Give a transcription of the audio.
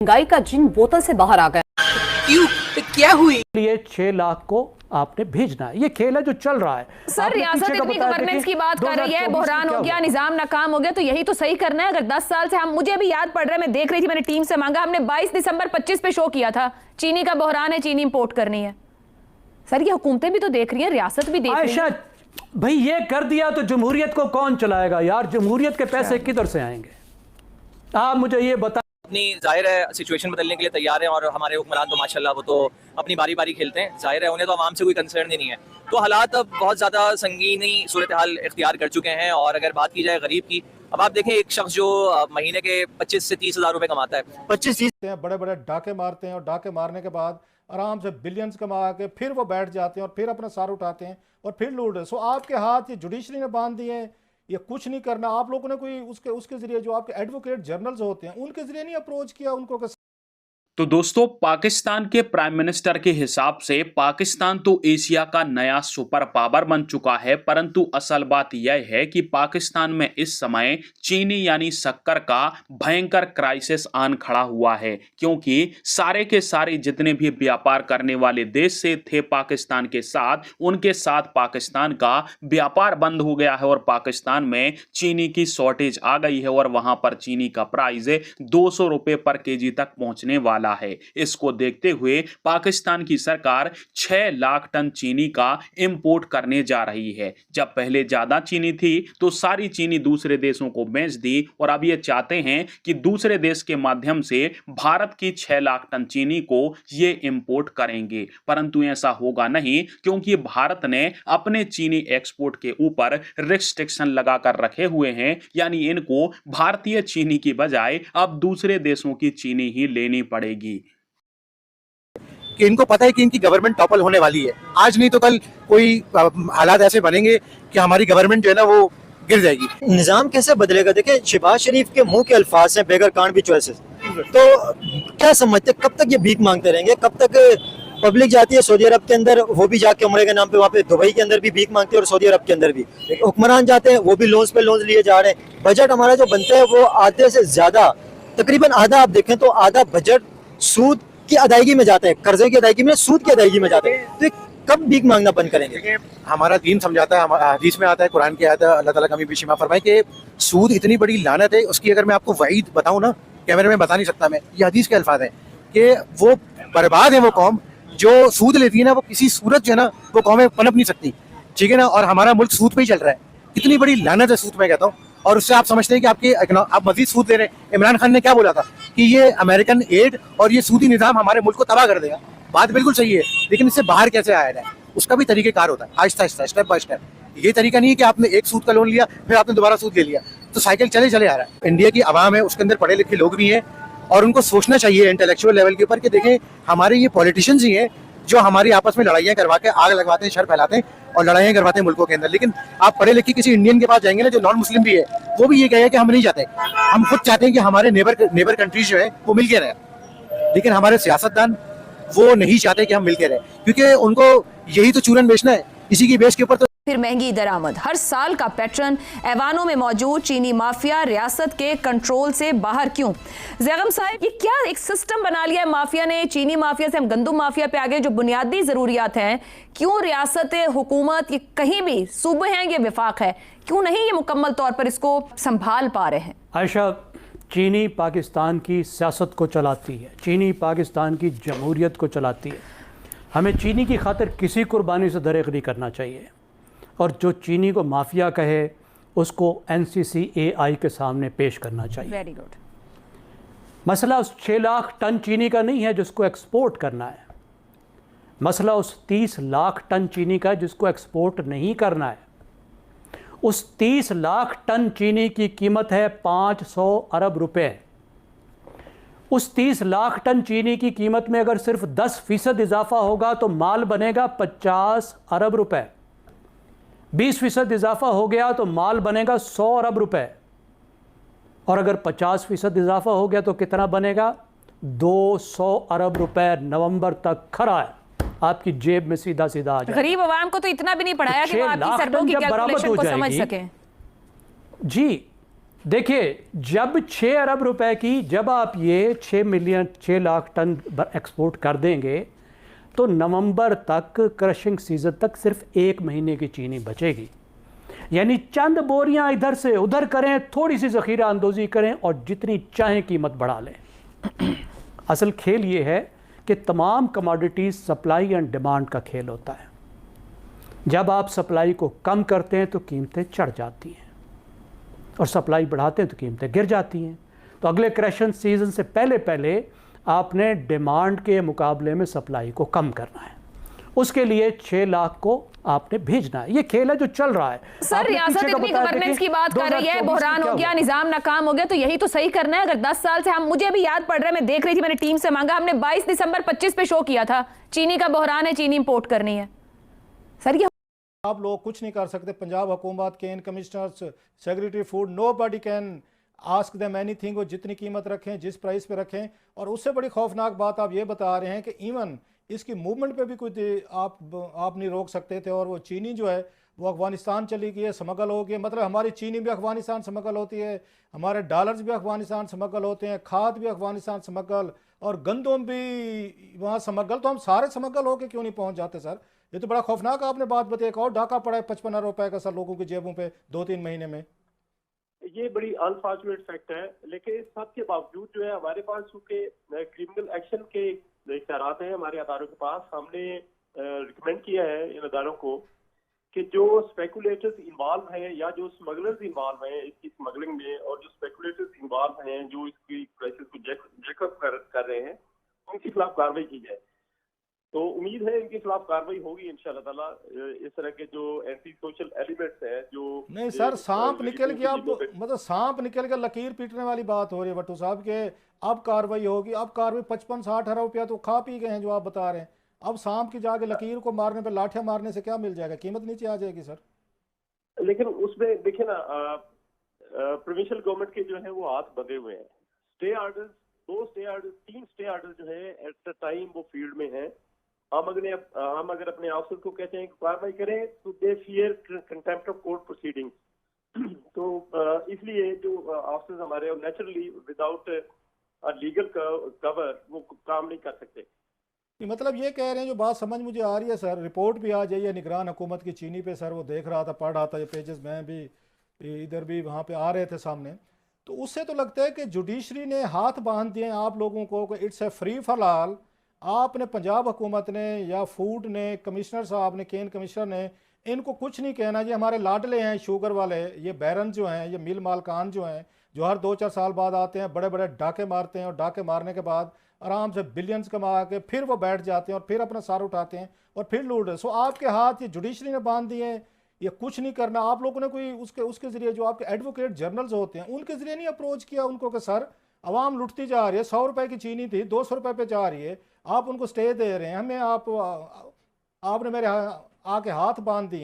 महंगाई का जिन बोतल से बाहर आ गया। क्यों? तो क्या हुई? लिए 6 लाख को आपने भेजना है। ये खेल है जो चल रहा है। सर रियासत इतनी गवर्नेंस की बात कर रही है, बहरान हो गया, निजाम नाकाम हो गया, तो यही तो सही करना है। अगर 10 साल से हम, मुझे अभी याद पड़ रहा है, मैं देख रही थी, मैंने टीम से मांगा, हमने 22 दिसंबर 25 पे शो किया था, चीनी का बहरान है, चीनी इंपोर्ट करनी है। सर ये हुकूमतें भी तो देख रही है, रियासत भी देख रही है। भाई ये कर दिया तो जमहूरियत को कौन चलाएगा यार? जमहूरियत के पैसे किधर से आएंगे? आप मुझे ये बता। अपनी जाहिर है सिचुएशन बदलने के लिए तैयार हैं और हमारे हुक्मरान तो माशाल्लाह वो तो अपनी बारी बारी खेलते हैं। जाहिर है उन्हें तो आवाम से कोई कंसर्न ही नहीं है। तो हालात अब बहुत ज़्यादा संगीनी सूरत हाल इख्तियार कर चुके हैं। और अगर बात की जाए गरीब की, अब आप देखें एक शख्स जो महीने के 25 से 30 हज़ार रुपये कमाता है, 25-30 बड़े बड़े डाके मारते हैं और डाके मारने के बाद आराम से बिलियंस कमा के फिर वो बैठ जाते हैं और फिर अपना सार उठाते हैं और फिर लूट रहे। सो आपके हाथ ये जुडिशरी ने बांध दिए हैं, ये कुछ नहीं करना। आप लोगों ने कोई उसके जरिए जो आपके एडवोकेट जर्नल्स होते हैं उनके जरिए नहीं अप्रोच किया उनको? तो दोस्तों, पाकिस्तान के प्राइम मिनिस्टर के हिसाब से पाकिस्तान तो एशिया का नया सुपर पावर बन चुका है, परंतु असल बात यह है कि पाकिस्तान में इस समय चीनी यानी शक्कर का भयंकर क्राइसिस आन खड़ा हुआ है, क्योंकि सारे के सारे जितने भी व्यापार करने वाले देश से थे पाकिस्तान के साथ, उनके साथ पाकिस्तान का व्यापार बंद हो गया है और पाकिस्तान में चीनी की शॉर्टेज आ गई है और वहां पर चीनी का प्राइस 200 रुपए पर केजी तक पहुंचने वाला है। इसको देखते हुए पाकिस्तान की सरकार 6 लाख टन चीनी का इंपोर्ट करने जा रही है। जब पहले ज्यादा चीनी थी तो सारी चीनी दूसरे देशों को बेच दी और अब ये चाहते हैं कि दूसरे देश के माध्यम से भारत की 6 लाख टन चीनी को ये इंपोर्ट करेंगे, परंतु ऐसा होगा नहीं, क्योंकि भारत ने अपने चीनी एक्सपोर्ट के ऊपर रिस्ट्रिक्शन लगाकर रखे हुए हैं। यानी इनको भारतीय चीनी की बजाय अब दूसरे देशों की चीनी ही लेनी पड़ेगी। कि इनको पता है कि इनकी गवर्नमेंट टॉपल होने वाली है, आज नहीं तो कल कोई हालात ऐसे बनेंगे कि हमारी गवर्नमेंट जो है ना वो गिर जाएगी। निजाम कैसे बदलेगा? देखिए, शहबाज शरीफ के मुंह के अल्फाज हैं, बेगर कांट भी चॉइसेस। तो क्या समझते, कब तक ये भीख मांगते रहेंगे? कब तक पब्लिक जाती है सऊदी अरब के अंदर, वो भी जाके उम्रे के नाम पे वहाँ पे दुबई के अंदर भी भीख मांगते हैं और सऊदी अरब के अंदर भी हुक्मरान जाते हैं, वो भी लोन्स पे लोन्स लिए जा रहे हैं। बजट हमारा जो बनता है वो आधे से ज्यादा, तकरीबन आधा आप देखें तो आधा बजट सूद की अदायगी में जाता है, कर्जे की अदायगी में, सूद की अदायगी में जाता है। तो कब भीख मांगना बंद करेंगे? हमारा दीन समझाता है, हदीस में आता है, कुरान की आयत है, अल्लाह ताला कमी बिशीमा फरमाए कि सूद इतनी बड़ी लानत है, उसकी अगर मैं आपको वईद बताऊं ना, कैमरे में बता नहीं सकता मैं। ये हदीस के अल्फाज हैं कि वो बर्बाद है वो कौम जो सूद लेती है ना, वो किसी सूरत जो है ना वो कौमें पनप नहीं सकती, ठीक है ना। और हमारा मुल्क सूद पे ही चल रहा है, इतनी बड़ी लानत है सूद पे, कहता हूँ। और उससे आप समझते हैं कि आप मजीद सूद ले रहे हैं। इमरान खान ने क्या बोला था कि ये अमेरिकन एड और ये सूदी निजाम हमारे मुल्क को तबाह कर देगा। बात बिल्कुल सही है, लेकिन इससे बाहर कैसे आया है उसका भी तरीक़ेकार होता है, Aahista Aahista, step by step. ये तरीका नहीं है कि आपने एक सूद का लोन लिया फिर आपने दोबारा सूद ले लिया, तो साइकिल चले चले आ रहा है। इंडिया की आवाम है, उसके अंदर पढ़े लिखे लोग भी हैं और उनको सोचना चाहिए इंटेलेक्चुअल लेवल के ऊपर कि देखें हमारे ये पॉलिटिशियंस ही हैं जो हमारी आपस में लड़ाइयाँ करवा के आग लगवाते हैं, शर फैलाते हैं और लड़ाइयाँ करवाते हैं मुल्कों के अंदर। लेकिन आप पढ़े लिखे किसी इंडियन के पास जाएंगे ना जो नॉन मुस्लिम भी है, वो भी ये कहेगा कि हम नहीं चाहते, हम खुद चाहते हैं कि हमारे नेबर कंट्रीज जो है वो मिलके रहे। लेकिन हमारे सियासतदान वो नहीं चाहते कि हम मिलके रहे, क्योंकि उनको यही तो चूरन बेचना है, इसी की बेच के ऊपर। तो फिर महंगी दरामद, हर साल का पैटर्न, ऐवानों में मौजूद चीनी माफिया रियासत के कंट्रोल से बाहर क्यों? ज़ैगम साहब, ये क्या एक सिस्टम बना लिया है माफिया ने? चीनी माफिया से हम गंदम माफिया पे आ गए। जो बुनियादी जरूरियात हैं, क्यों रियासत, हुकूमत, ये कहीं भी सूबे हैं, ये विफाक है, क्यों नहीं ये मुकम्मल तौर पर इसको संभाल पा रहे हैं? आयशा, चीनी पाकिस्तान की सियासत को चलाती है, चीनी पाकिस्तान की जमहूरियत को चलाती है। हमें चीनी की खातिर किसी कुर्बानी से दरेग नहीं करना चाहिए, और जो चीनी को माफिया कहे उसको NCCAI के सामने पेश करना चाहिए। Very good. मसला उस 6 लाख टन चीनी का नहीं है जिसको एक्सपोर्ट करना है, मसला उस 30 लाख टन चीनी का जिसको एक्सपोर्ट नहीं करना है। उस 30 लाख टन चीनी की कीमत है 500 अरब रुपए। उस 30 लाख टन चीनी की कीमत में अगर सिर्फ 10% इजाफा होगा तो माल बनेगा 50 अरब रुपए। 20% इजाफा हो गया तो माल बनेगा 100 अरब रुपए, और अगर 50% इजाफा हो गया तो कितना बनेगा? 200 अरब रुपए नवंबर तक खरा है आपकी जेब में, सीधा सीधा आ जाए। गरीब आवाम को तो इतना भी नहीं पढ़ाया कि वो आपकी सरकों की कैलकुलेशन को समझ सके। जी, देखिए, जब 6 अरब रुपए की जब आप ये 6 लाख टन एक्सपोर्ट कर देंगे तो नवंबर तक क्रशिंग सीजन तक सिर्फ 1 महीने की चीनी बचेगी। यानी चंद बोरियां इधर से उधर करें, थोड़ी सी ज़ख़ीरा अंदोज़ी करें और जितनी चाहें कीमत बढ़ा लें। असल खेल ये है कि तमाम कमोडिटीज़ सप्लाई एंड डिमांड का खेल होता है। जब आप सप्लाई को कम करते हैं तो कीमतें चढ़ जाती हैं और सप्लाई बढ़ाते हैं तो कीमतें गिर जाती हैं। तो अगले क्रशिंग सीजन से पहले आपने डिमांड के मुकाबले में सप्लाई को कम करना है। उसके लिए 6 लाख को आपने भेजना है। ये खेल है जो चल रहा है। सर, रियासत इतनी गवर्नेंस की बात कर रही है, बहरान हो गया, निजाम नाकाम हो गया, तो यही तो सही करना है। अगर 10 साल से हम, मुझे भी याद पड़ रहा है, मैं देख रही थी, मैंने टीम से मांगा, हमने 22 दिसंबर 25 पे शो किया था, चीनी का बहरान है, चीनी इंपोर्ट करनी है। सर, ये आप लोग कुछ नहीं कर सकते। पंजाब हुकूमत can, commissioners, secretary food, nobody can ask them anything. वो जितनी कीमत रखें, जिस प्राइस पे रखें। और उससे बड़ी खौफनाक बात आप ये बता रहे हैं कि इवन इसकी मूवमेंट पे भी कोई आप नहीं रोक सकते थे। और वो चीनी जो है वो अफगानिस्तान चली गई है, स्मगल हो गई। मतलब हमारी चीनी भी अफगानिस्तान स्मगल होती है, हमारे डॉलर्स भी अफगानिस्तान स्मगल होते हैं, खाद भी अफगानिस्तान स्मगल, और गंदम भी वहाँ स्मगल। तो हम सारे स्मगल होके क्यों नहीं पहुँच जाते सर? ये तो बड़ा खौफनाक आपने बात बताई। एक और डाका पड़ा है 55 रुपए का सर लोगों की जेबों पे 2-3 महीने में। ये बड़ी अनफॉर्चुनेट फैक्ट है, लेकिन सबके बावजूद जो है हमारे पास चूंकि क्रिमिनल एक्शन के इख्तियारात हैं हमारे अदारों के पास, हमने रिकमेंड किया है इन अदारों को कि जो स्पेकुलेटर्स इन्वॉल्व हैं या जो स्मगलर्स इन्वॉल्व हैं इसकी स्मगलिंग में, और जो स्पेकुलेटर्स इन्वॉल्व हैं जो इसकी प्राइसेस को जैकअप कर रहे हैं, उनके खिलाफ कार्रवाई की जाए। तो उम्मीद है इनके खिलाफ कार्रवाई होगी इंशाल्लाह ताला। इस तरह के जो एंटी सोशल एलिमेंट्स हैं जो नहीं सर, सांप निकल गया, मतलब सांप निकल गया, लकीर पीटने वाली बात हो रही है भट्टू साहब के। अब कार्रवाई होगी, अब कार्रवाई 55-60 अरब रुपया तो खा पी गए हैं जो आप बता रहे हैं। अब सांप की जाके लकीर को मारने पे, लाठियां मारने से क्या मिल जाएगा? कीमत नीचे आ जाएगी सर। लेकिन उसमें देखिए ना, प्रोविंशियल गवर्नमेंट के जो है वो हाथ बंधे हुए हैं। Stay orders, 2 stay orders, 3 stay orders जो है एट द टाइम वो फील्ड में है। हम अगर अपने ऑफिसर को कहते हैं कि कार्रवाई करें तो दे fear contempt of court proceedings. तो इसलिए जो ऑफिसर्स हमारे नेचुरली विदाउट लीगल कवर वो काम नहीं कर सकते। मतलब ये कह रहे हैं, जो बात समझ मुझे आ रही है सर, रिपोर्ट भी आ जाइए निगरान हुकूमत की चीनी पे सर, वो देख रहा था, पढ़ रहा था ये पेजेस, मैं भी इधर भी वहाँ पे आ रहे थे सामने। तो उससे तो लगता है कि जुडिशरी ने हाथ बांध दिए आप लोगों को कि it's a free for all. आपने, पंजाब हुकूमत ने या फूड ने, कमिश्नर साहब ने, केन कमिश्नर ने, इनको कुछ नहीं कहना। ये हमारे लाडले हैं शुगर वाले, ये बैरन जो हैं, ये मिल मालकान जो हैं, जो हर 2-4 साल बाद आते हैं, बड़े बड़े डाके मारते हैं, और डाके मारने के बाद आराम से बिलियंस कमा के फिर वो बैठ जाते हैं और फिर अपना सार उठाते हैं और फिर लूट। सो आपके हाथ ये जुडिशरी ने बांध दिए हैं, ये कुछ नहीं करना। आप लोगों ने कोई उसके ज़रिए, जो आपके एडवोकेट जर्नल्स होते हैं, उनके ज़रिए नहीं अप्रोच किया उनको कि सर आवाम लुटती जा रही है, 100 रुपए की चीनी थी 200 रुपए पे जा रही है, आप उनको स्टे दे रहे हैं, हमें आपने मेरे आके हाथ बांध दिए।